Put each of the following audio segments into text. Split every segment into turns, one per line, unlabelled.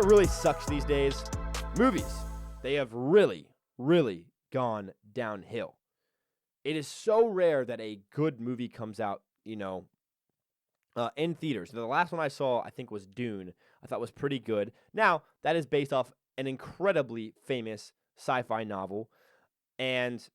what really sucks these days? Movies. They have really, really gone downhill. It is so rare that a good movie comes out, in theaters. The last one I saw, I think, was Dune. I thought was pretty good. Now, that is based off an incredibly famous sci-fi novel, and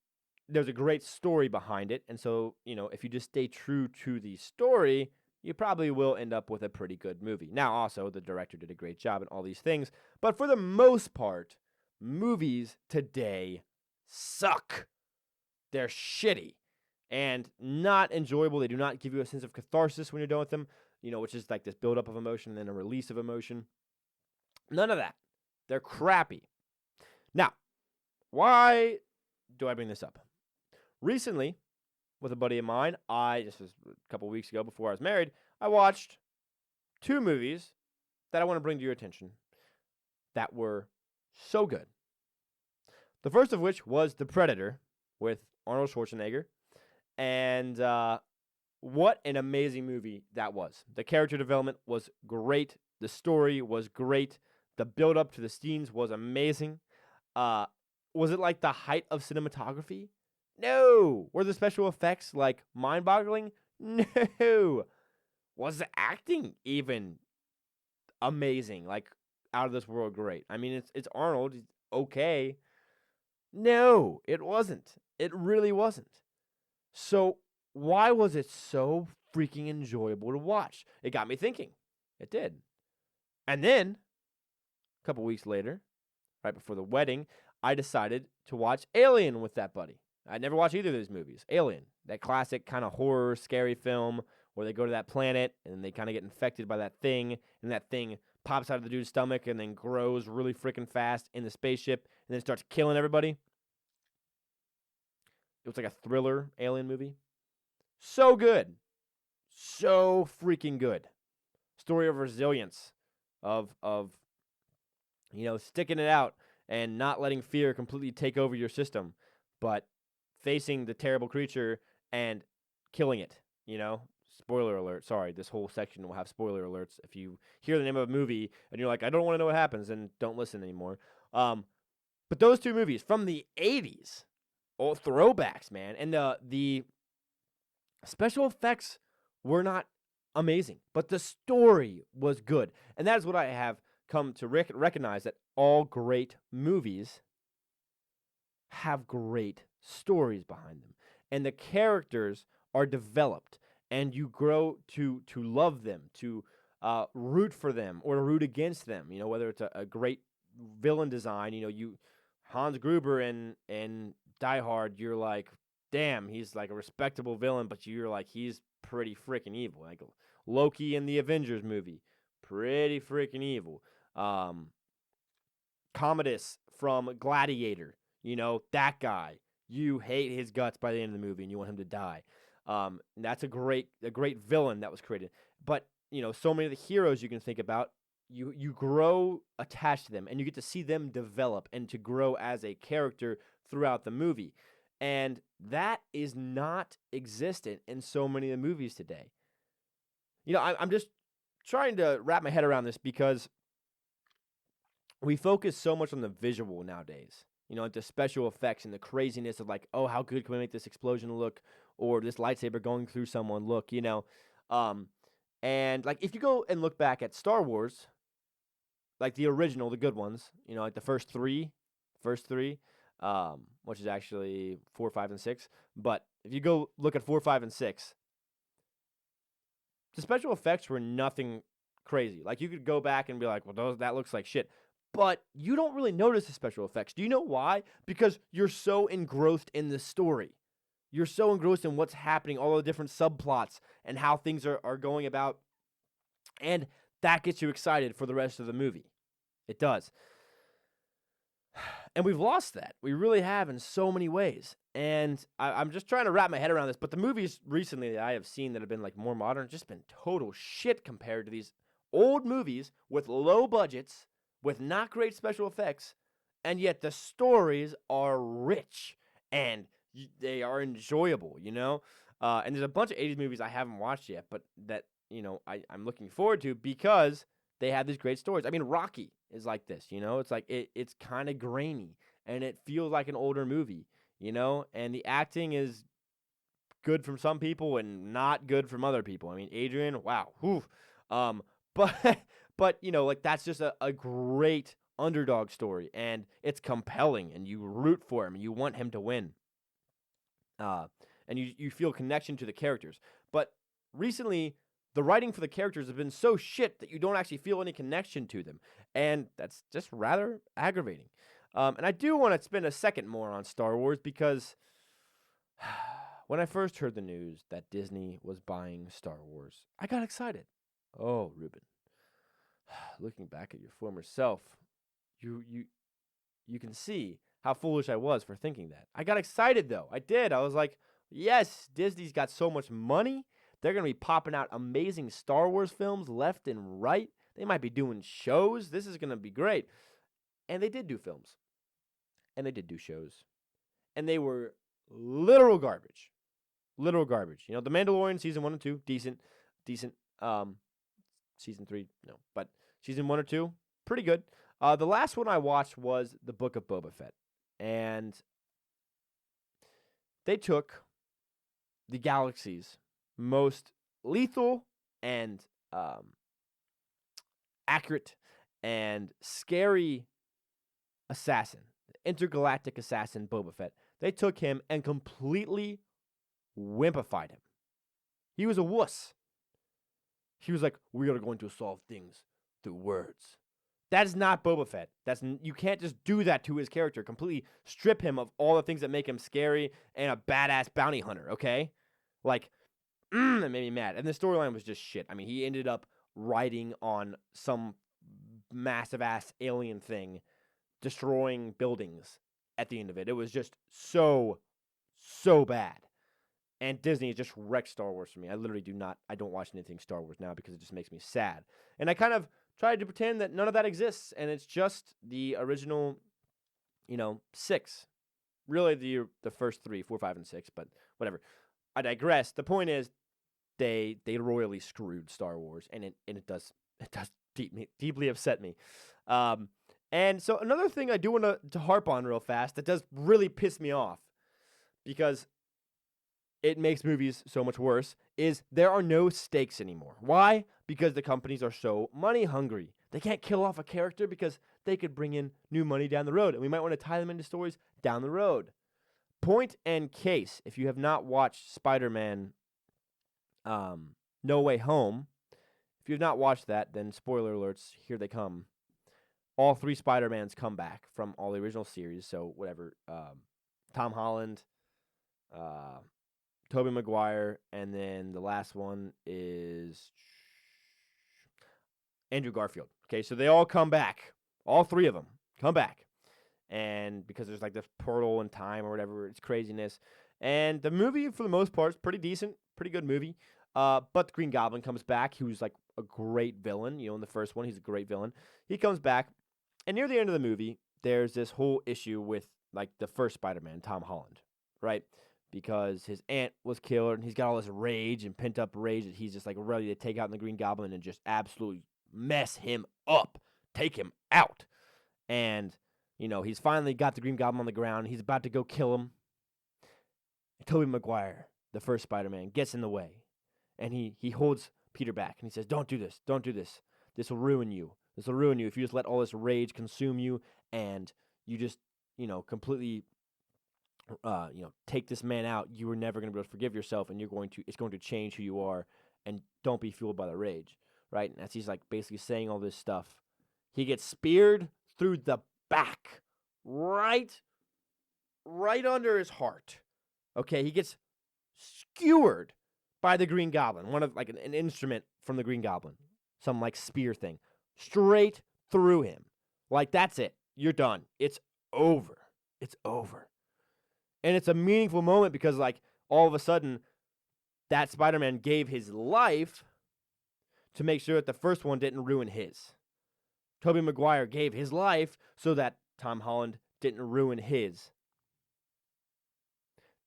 there's a great story behind it. And so, if you just stay true to the story, you probably will end up with a pretty good movie. Now, also, the director did a great job in all these things, but for the most part, movies today suck. They're shitty and not enjoyable. They do not give you a sense of catharsis when you're done with them, which is like this buildup of emotion and then a release of emotion. None of that. They're crappy. Now, why do I bring this up? Recently, with a buddy of mine, this was a couple weeks ago before I was married, I watched 2 movies that I want to bring to your attention that were so good. The first of which was The Predator with Arnold Schwarzenegger. And what an amazing movie that was. The character development was great. The story was great. The build-up to the scenes was amazing. Was it like the height of cinematography? No. Were the special effects like mind-boggling? No. Was the acting even amazing? Like out of this world great? I mean, it's Arnold. He's okay. No, it wasn't. It really wasn't. So why was it so freaking enjoyable to watch? It got me thinking. It did. And then, a couple weeks later, right before the wedding, I decided to watch Alien with that buddy. I'd never watched either of these movies. Alien, that classic kind of horror, scary film where they go to that planet and they kind of get infected by that thing, and that thing pops out of the dude's stomach and then grows really freaking fast in the spaceship and then starts killing everybody. It was like a thriller alien movie. So good. So freaking good. Story of resilience, of sticking it out and not letting fear completely take over your system, but facing the terrible creature and killing it, Spoiler alert. Sorry, this whole section will have spoiler alerts. If you hear the name of a movie and you're like, I don't want to know what happens, then don't listen anymore. But those 2 movies from the 80s, oh, throwbacks, man. And the special effects were not amazing, but the story was good. And that is what I have come to recognize, that all great movies have great stories behind them. And the characters are developed, and you grow to love them, to root for them or to root against them. Whether it's a great villain design, Hans Gruber in Die Hard, you're like, damn, he's like a respectable villain, but you're like, he's pretty freaking evil. Like Loki in the Avengers movie, pretty freaking evil. Commodus from Gladiator, that guy, you hate his guts by the end of the movie and you want him to die. And that's a great villain that was created. But, so many of the heroes you can think about, you grow attached to them and you get to see them develop and to grow as a character throughout the movie. And that is not existent in so many of the movies today. I'm just trying to wrap my head around this because we focus so much on the visual nowadays. Like the special effects and the craziness of like, oh, how good can we make this explosion look, or this lightsaber going through someone look, And like if you go and look back at Star Wars, like the original, the good ones, like the first three, which is actually 4, 5, and 6. But if you go look at 4, 5, and 6, the special effects were nothing crazy. Like you could go back and be like, well, that looks like shit. But you don't really notice the special effects. Do you know why? Because you're so engrossed in the story. You're so engrossed in what's happening, all the different subplots and how things are going about. And that gets you excited for the rest of the movie. It does. And we've lost that. We really have in so many ways. And I'm just trying to wrap my head around this. But the movies recently that I have seen that have been like more modern, just been total shit compared to these old movies with low budgets, with not great special effects, and yet the stories are rich and they are enjoyable, And there's a bunch of 80s movies I haven't watched yet, but that, I'm looking forward to because they have these great stories. I mean, Rocky, is like this, It's like it's kind of grainy and it feels like an older movie, And the acting is good from some people and not good from other people. I mean, Adrian, wow, whew. But but like that's just a great underdog story, and it's compelling, and you root for him, and you want him to win. And you feel connection to the characters. But recently, the writing for the characters has been so shit that you don't actually feel any connection to them, and that's just rather aggravating. And I do want to spend a second more on Star Wars because when I first heard the news that Disney was buying Star Wars, I got excited. Oh, Reuben, looking back at your former self, you can see how foolish I was for thinking that. I got excited though. I did. I was like, yes, Disney's got so much money. They're going to be popping out amazing Star Wars films left and right. They might be doing shows. This is going to be great. And they did do films. And they did do shows. And they were literal garbage. Literal garbage. The Mandalorian season 1 and 2, decent. Season 3, no. But season 1 or 2, pretty good. The last one I watched was The Book of Boba Fett. And they took the galaxy's most lethal and accurate and scary assassin, the intergalactic assassin Boba Fett. They took him and completely wimpified him. He was a wuss. He was like, we are going to solve things through words. That is not Boba Fett. You can't just do that to his character. Completely strip him of all the things that make him scary and a badass bounty hunter, okay? Like, that made me mad. And the storyline was just shit. I mean, he ended up riding on some massive-ass alien thing, destroying buildings at the end of it. It was just so bad. And Disney just wrecked Star Wars for me. I don't watch anything Star Wars now because it just makes me sad. And I kind of tried to pretend that none of that exists, and it's just the original, 6. Really, the first 3, 4, 5, and 6, but whatever. I digress. The point is, they royally screwed Star Wars, and it does deeply upset me. And so another thing I do want to harp on real fast that does really piss me off, because it makes movies so much worse, is there are no stakes anymore. Why? Because the companies are so money hungry. They can't kill off a character because they could bring in new money down the road, and we might want to tie them into stories down the road. Point and case, if you have not watched Spider-Man No Way Home, if you have not watched that, then spoiler alerts, here they come. All 3 Spider-Mans come back from all the original series, so whatever. Tom Holland, Tobey Maguire, and then the last one is Andrew Garfield. Okay, so they all come back. All 3 of them come back. And because there's like this portal in time or whatever, it's craziness. And the movie, for the most part, is pretty decent, pretty good movie. But the Green Goblin comes back, who's like a great villain. In the first one, he's a great villain. He comes back, and near the end of the movie, there's this whole issue with like the first Spider-Man, Tom Holland, right? Because his aunt was killed, and he's got all this rage and pent-up rage that he's just like ready to take out the Green Goblin and just absolutely mess him up, take him out. And he's finally got the Green Goblin on the ground. He's about to go kill him. Tobey Maguire, the first Spider-Man, gets in the way. And he holds Peter back. And he says, don't do this. Don't do this. This will ruin you. This will ruin you if you just let all this rage consume you and you just, completely, take this man out. You were never going to be able to forgive yourself, and it's going to change who you are. And don't be fueled by the rage, right? And as he's like basically saying all this stuff, he gets speared through the back, right under his heart. Okay, he gets skewered by the Green Goblin, one of like an instrument from the Green Goblin, some like spear thing, straight through him. Like, that's it. You're done. It's over. It's over. And it's a meaningful moment because like all of a sudden that Spider-Man gave his life to make sure that the first one didn't ruin his. Tobey Maguire gave his life so that Tom Holland didn't ruin his.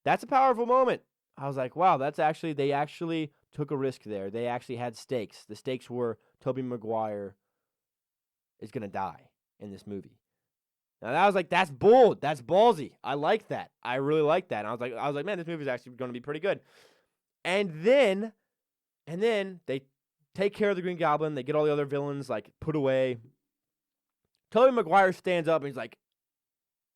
That's a powerful moment. I was like, wow, they actually took a risk there. They actually had stakes. The stakes were Tobey Maguire is going to die. in this movie. Now that was like, that's bold, that's ballsy. I like that. I really like that. And I was like, man, this movie is actually going to be pretty good. And then they take care of the Green Goblin. They get all the other villains like put away. Tobey Maguire stands up and he's like,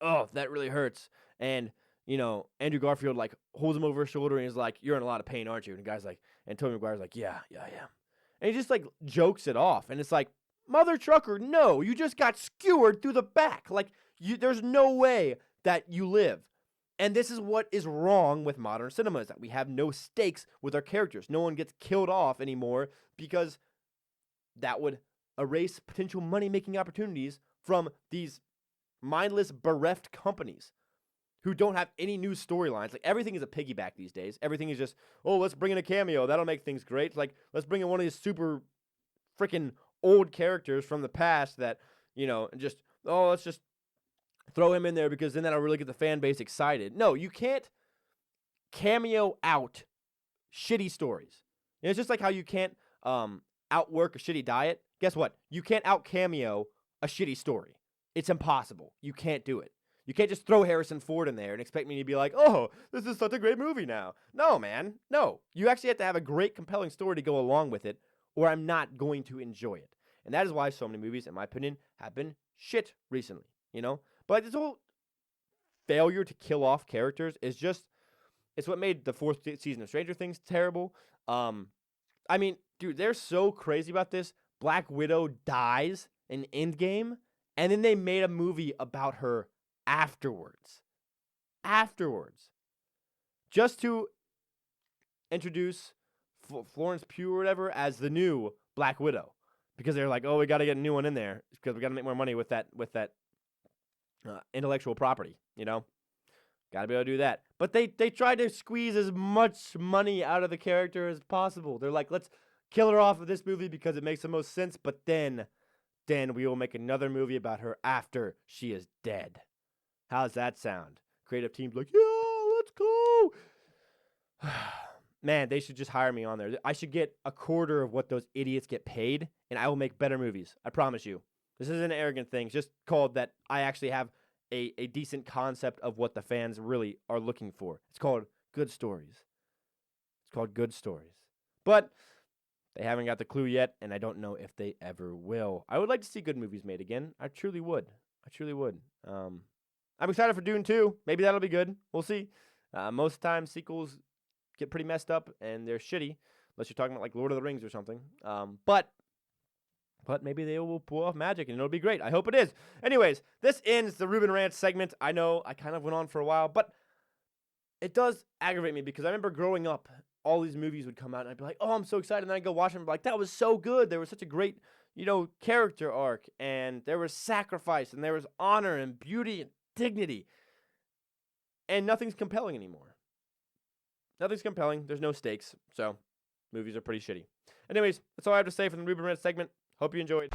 "Oh, that really hurts." And Andrew Garfield like holds him over his shoulder and he's like, "You're in a lot of pain, aren't you?" And the guy's like, and Tobey Maguire's like, "Yeah, I am." And he just like jokes it off, and it's like, mother trucker, no, you just got skewered through the back. Like, there's no way that you live. And this is what is wrong with modern cinema, is that we have no stakes with our characters. No one gets killed off anymore because that would erase potential money-making opportunities from these mindless, bereft companies who don't have any new storylines. Like, everything is a piggyback these days. Everything is just, oh, let's bring in a cameo. That'll make things great. Like, let's bring in one of these super freaking old characters from the past that, just, oh, let's just throw him in there because then that'll really get the fan base excited. No, you can't cameo out shitty stories. It's just like how you can't outwork a shitty diet. Guess what? You can't out cameo a shitty story. It's impossible. You can't do it. You can't just throw Harrison Ford in there and expect me to be like, oh, this is such a great movie now. No, man. No. You actually have to have a great, compelling story to go along with it, or I'm not going to enjoy it. And that is why so many movies, in my opinion, have been shit recently, But this whole failure to kill off characters is just, it's what made the 4th season of Stranger Things terrible. I mean, dude, they're so crazy about this. Black Widow dies in Endgame, and then they made a movie about her afterwards. Just to introduce Florence Pugh or whatever as the new Black Widow. Because they're like, oh, we got to get a new one in there because we got to make more money with that intellectual property, Got to be able to do that. But they tried to squeeze as much money out of the character as possible. They're like, let's kill her off of this movie because it makes the most sense, but then we will make another movie about her after she is dead. How's that sound? Creative team's like, yeah, let's go. Man, they should just hire me on there. I should get a quarter of what those idiots get paid, and I will make better movies. I promise you. This isn't an arrogant thing. It's just called that I actually have a decent concept of what the fans really are looking for. It's called good stories. But they haven't got the clue yet, and I don't know if they ever will. I would like to see good movies made again. I truly would. I'm excited for Dune 2. Maybe that'll be good. We'll see. Most times sequels get pretty messed up, and they're shitty, unless you're talking about like Lord of the Rings or something. But maybe they will pull off magic, and it'll be great. I hope it is. Anyways, this ends the Reuben Rant segment. I know I kind of went on for a while, but it does aggravate me because I remember growing up, all these movies would come out, and I'd be like, oh, I'm so excited. And then I'd go watch them and be like, that was so good. There was such a great, character arc, and there was sacrifice, and there was honor and beauty and dignity. And nothing's compelling anymore. Nothing's compelling. There's no stakes. So, movies are pretty shitty. Anyways, that's all I have to say for the Reuben Rant segment. Hope you enjoyed.